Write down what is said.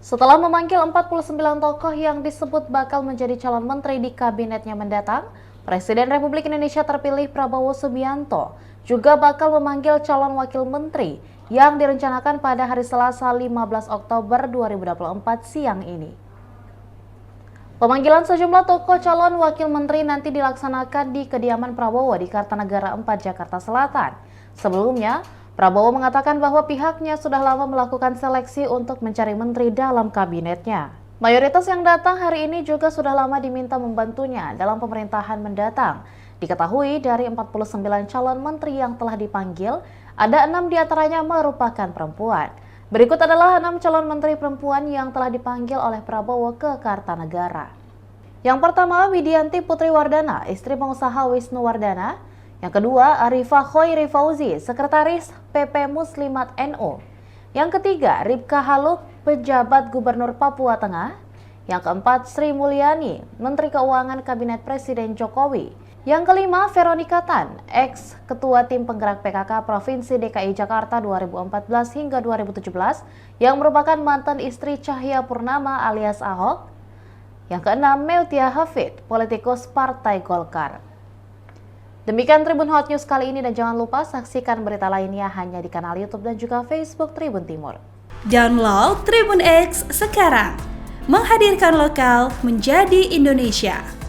Setelah memanggil 49 tokoh yang disebut bakal menjadi calon menteri di kabinetnya mendatang, Presiden Republik Indonesia terpilih Prabowo Subianto juga bakal memanggil calon wakil menteri yang direncanakan pada hari Selasa 15 Oktober 2024 siang ini. Pemanggilan sejumlah tokoh calon wakil menteri nanti dilaksanakan di kediaman Prabowo di Kartanegara 4, Jakarta Selatan. Sebelumnya, Prabowo mengatakan bahwa pihaknya sudah lama melakukan seleksi untuk mencari menteri dalam kabinetnya. Mayoritas yang datang hari ini juga sudah lama diminta membantunya dalam pemerintahan mendatang. Diketahui dari 49 calon menteri yang telah dipanggil, ada 6 diantaranya merupakan perempuan. Berikut adalah 6 calon menteri perempuan yang telah dipanggil oleh Prabowo ke Kartanegara. Yang pertama, Widianti Putri Wardana, istri pengusaha Wisnu Wardana. Yang kedua, Arifah Khoiri Fauzi, sekretaris PP Muslimat NU. Yang ketiga, Ripka Haluk, pejabat Gubernur Papua Tengah. Yang keempat, Sri Mulyani, Menteri Keuangan Kabinet Presiden Jokowi. Yang kelima, Veronica Tan, ex-ketua tim penggerak PKK Provinsi DKI Jakarta 2014 hingga 2017, yang merupakan mantan istri Cahya Purnama alias Ahok. Yang keenam, Meltia Hafid, politikus Partai Golkar. Demikian Tribun Hot News kali ini dan jangan lupa saksikan berita lainnya hanya di kanal YouTube dan juga Facebook Tribun Timur. Download Tribun X sekarang, menghadirkan lokal menjadi Indonesia.